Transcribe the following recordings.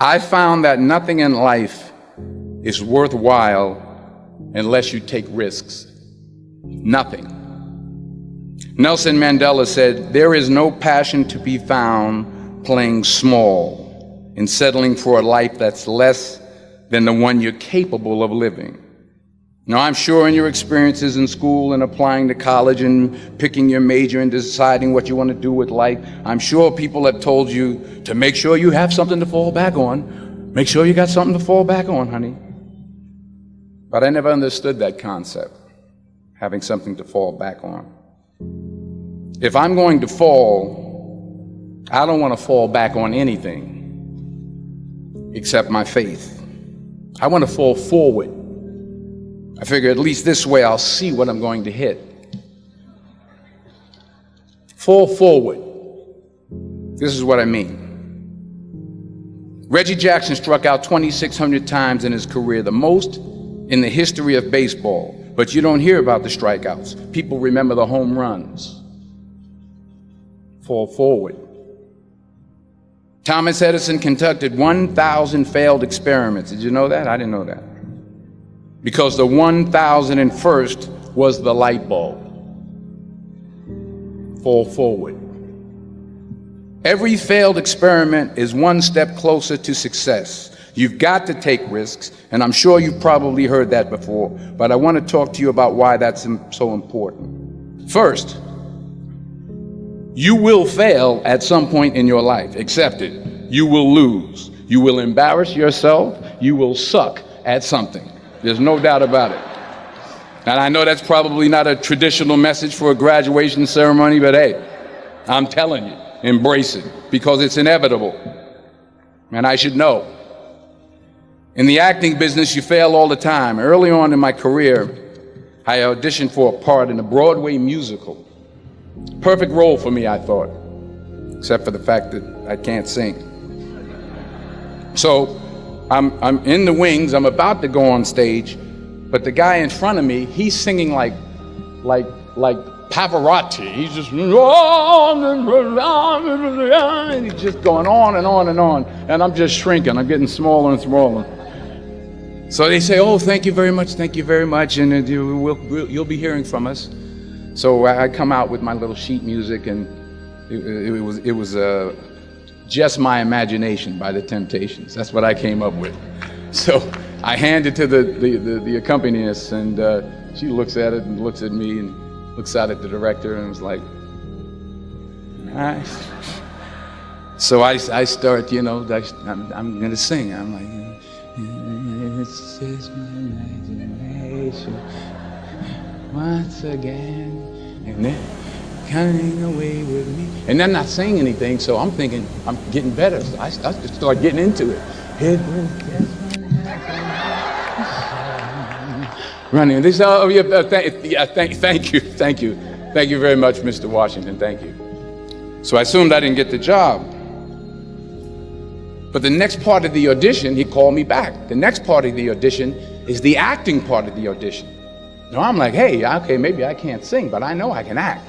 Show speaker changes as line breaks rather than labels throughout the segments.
I found that nothing in life is worthwhile unless you take risks. Nothing. Nelson Mandela said, "There is no passion to be found playing small and settling for a life that's less than the one you're capable of living." Now, I'm sure in your experiences in school and applying to college and picking your major and deciding what you want to do with life, I'm sure people have told you to make sure you have something to fall back on. Make sure you got something to fall back on, honey. But I never understood that concept, having something to fall back on. If I'm going to fall, I don't want to fall back on anything except my faith. I want to fall forward. I figure at least this way I'll see what I'm going to hit. Fall forward. This is what I mean. Reggie Jackson struck out 2,600 times in his career, the most in the history of baseball. But you don't hear about the strikeouts. People remember the home runs. Fall forward. Thomas Edison conducted 1,000 failed experiments. Did you know that? I didn't know that. Because the 1,001st was the light bulb. Fall forward. Every failed experiment is one step closer to success. You've got to take risks, and I'm sure you've probably heard that before, but I want to talk to you about why that's so important. First, you will fail at some point in your life. Accept it. You will lose. You will embarrass yourself. You will suck at something. There's no doubt about it. And I know that's probably not a traditional message for a graduation ceremony, but hey, I'm telling you, embrace it, because it's inevitable. And I should know. In the acting business, you fail all the time. Early on in my career, I auditioned for a part in a Broadway musical. Perfect role for me, I thought, except for the fact that I can't sing. So I'm in the wings, I'm about to go on stage, but the guy in front of me, he's singing like Pavarotti. He's just, and he's just going on and on and on, and I'm just shrinking, I'm getting smaller and smaller. So they say, "Oh, thank you very much, and you'll be hearing from us." So I come out with my little sheet music, and it was Just My Imagination by the Temptations. That's what I came up with. So I hand it to the accompanist, and she looks at it and looks at me and looks out at the director and was like, "Nice." So I start, I'm going to sing. I'm like, "It's just my imagination once again, and then coming away with me." And I'm not saying anything, so I'm thinking I'm getting better. So I just start getting into it. It was just running. This, oh yeah, thank you very much, Mr. Washington. Thank you. So I assumed I didn't get the job. But the next part of the audition, he called me back. The next part of the audition is the acting part of the audition. Now I'm like, hey, okay, maybe I can't sing, but I know I can act.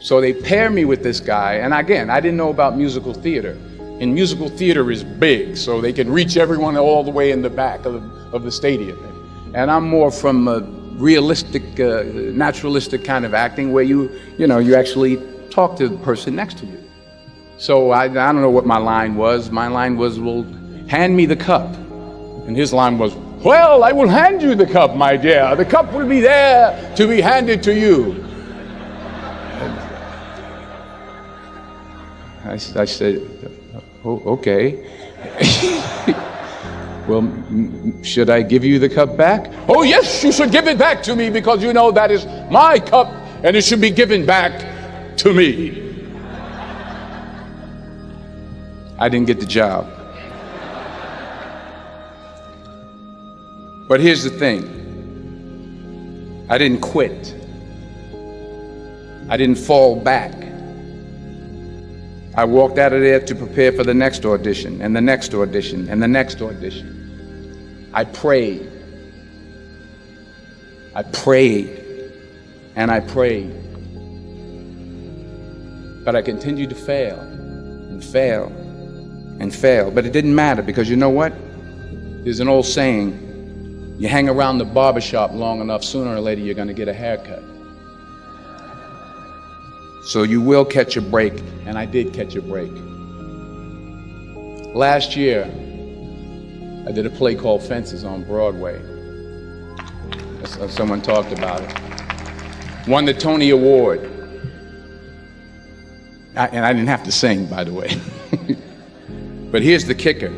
So they pair me with this guy, and again, I didn't know about musical theater. And musical theater is big, so they can reach everyone all the way in the back of the stadium. And I'm more from a realistic, naturalistic kind of acting where you actually talk to the person next to you. So I don't know what my line was. My line was, "Well, hand me the cup." And his line was, "Well, I will hand you the cup, my dear. The cup will be there to be handed to you." I said, "Oh, okay." "Well, should I give you the cup back?" "Oh, yes, you should give it back to me, because you know that is my cup and it should be given back to me." I didn't get the job. But here's the thing. I didn't quit. I didn't fall back. I walked out of there to prepare for the next audition, and the next audition, and the next audition. I prayed. I prayed, and I prayed. But I continued to fail, and fail, and fail. But it didn't matter, because you know what? There's an old saying, you hang around the barbershop long enough, sooner or later you're going to get a haircut. So you will catch a break, and I did catch a break. Last year, I did a play called Fences on Broadway. Someone talked about it. Won the Tony Award. And I didn't have to sing, by the way. But here's the kicker.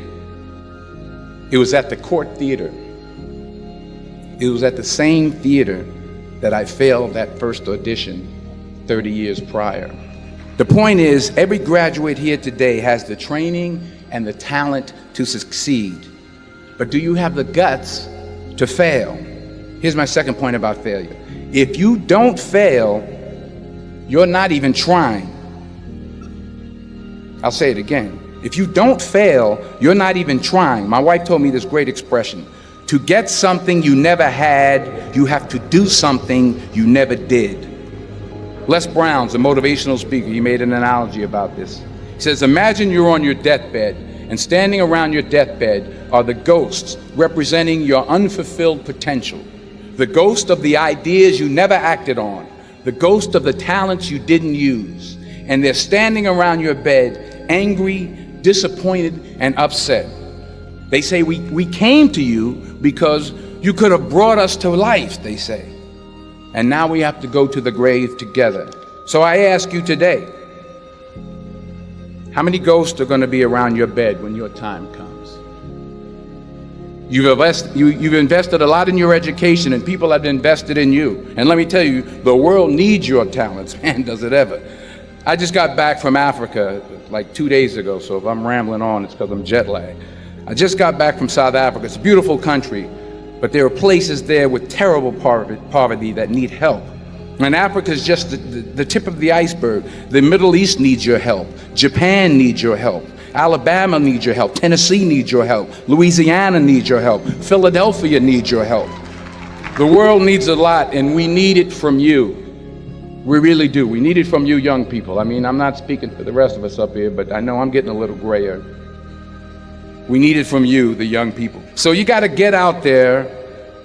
It was at the Court Theater. It was at the same theater that I failed that first audition 30 years prior. The point is, every graduate here today has the training and the talent to succeed. But do you have the guts to fail? Here's my second point about failure. If you don't fail, you're not even trying. I'll say it again. If you don't fail, you're not even trying. My wife told me this great expression. To get something you never had, you have to do something you never did. Les Brown's a motivational speaker. He made an analogy about this. He says, imagine you're on your deathbed, and standing around your deathbed are the ghosts representing your unfulfilled potential. The ghost of the ideas you never acted on. The ghost of the talents you didn't use. And they're standing around your bed, angry, disappointed, and upset. They say, we came to you because you could have brought us to life, they say. And now we have to go to the grave together. So I ask you today, how many ghosts are going to be around your bed when your time comes? You've invested a lot in your education, and people have invested in you. And let me tell you, the world needs your talents, man, does it ever. I just got back from Africa like 2 days ago, so if I'm rambling on, it's because I'm jet lagged. I just got back from South Africa. It's a beautiful country, but there are places there with terrible poverty that need help. And Africa is just the tip of the iceberg. The Middle East needs your help. Japan needs your help. Alabama needs your help. Tennessee needs your help. Louisiana needs your help. Philadelphia needs your help. The world needs a lot, and we need it from you. We really do. We need it from you young people. I mean, I'm not speaking for the rest of us up here, but I know I'm getting a little grayer. We need it from you, the young people. So you got to get out there.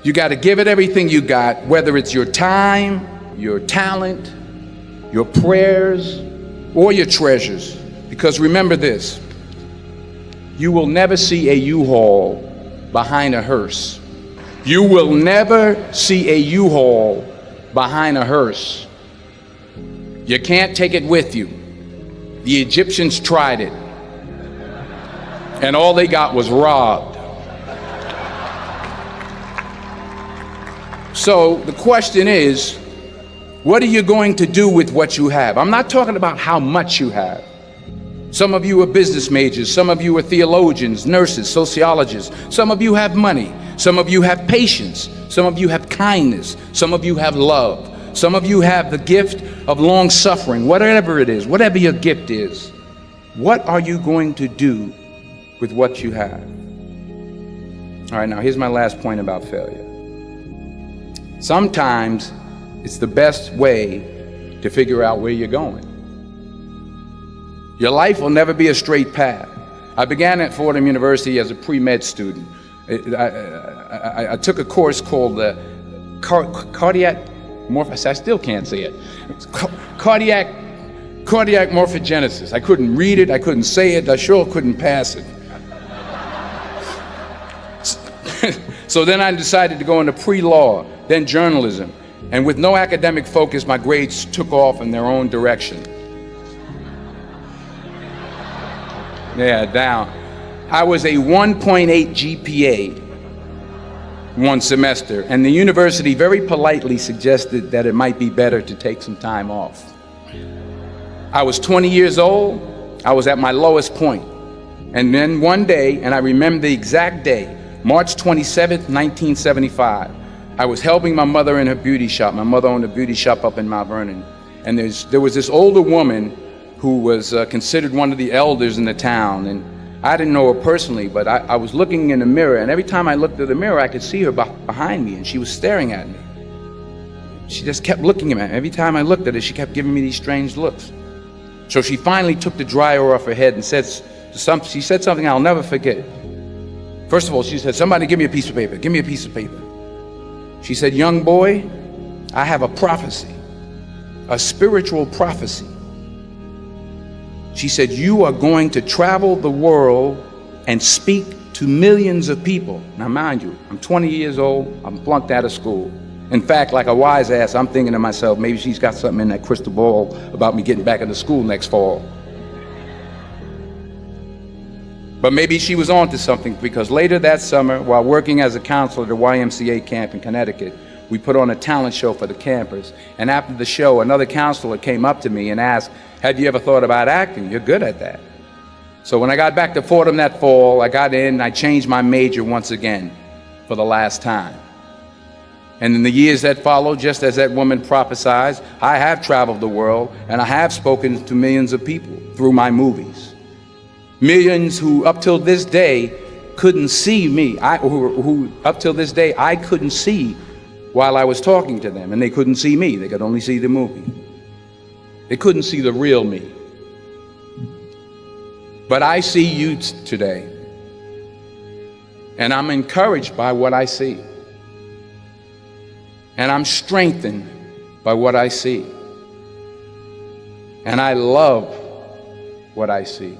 You got to give it everything you got, whether it's your time, your talent, your prayers, or your treasures. Because remember this, you will never see a U-Haul behind a hearse. You will never see a U-Haul behind a hearse. You can't take it with you. The Egyptians tried it, and all they got was robbed. So the question is, what are you going to do with what you have? I'm not talking about how much you have. Some of you are business majors, some of you are theologians, nurses, sociologists. Some of you have money, some of you have patience, some of you have kindness, some of you have love. Some of you have the gift of long suffering, whatever it is, whatever your gift is. What are you going to do with what you have? All right, now here's my last point about failure. Sometimes it's the best way to figure out where you're going. Your life will never be a straight path. I began at Fordham University as a pre-med student. I took a course called cardiac morphogenesis. I still can't say it. Cardiac morphogenesis. I couldn't read it. I couldn't say it. I sure couldn't pass it. So then I decided to go into pre-law, then journalism. And with no academic focus, my grades took off in their own direction. Yeah, down. I was a 1.8 GPA one semester, and the university very politely suggested that it might be better to take some time off. I was 20 years old. I was at my lowest point. And then one day, and I remember the exact day, March 27th, 1975, I was helping my mother in her beauty shop. My mother owned a beauty shop up in Mount Vernon. And there was this older woman who was considered one of the elders in the town. And I didn't know her personally, but I was looking in the mirror, and every time I looked at the mirror, I could see her behind me, and she was staring at me. She just kept looking at me. Every time I looked at her, she kept giving me these strange looks. So she finally took the dryer off her head and said, She said something I'll never forget. First of all, she said, somebody give me a piece of paper. Give me a piece of paper. She said, young boy, I have a prophecy, a spiritual prophecy. She said, you are going to travel the world and speak to millions of people. Now, mind you, I'm 20 years old. I'm flunked out of school. In fact, like a wise ass, I'm thinking to myself, maybe she's got something in that crystal ball about me getting back into school next fall. But maybe she was on to something, because later that summer, while working as a counselor at a YMCA camp in Connecticut, we put on a talent show for the campers. And after the show, another counselor came up to me and asked, have you ever thought about acting? You're good at that. So when I got back to Fordham that fall, I got in and I changed my major once again for the last time. And in the years that followed, just as that woman prophesied, I have traveled the world and I have spoken to millions of people through my movies. Millions who up till this day couldn't see me, who up till this day I couldn't see while I was talking to them, and they couldn't see me, they could only see the movie. They couldn't see the real me. But I see you today, and I'm encouraged by what I see. And I'm strengthened by what I see. And I love what I see.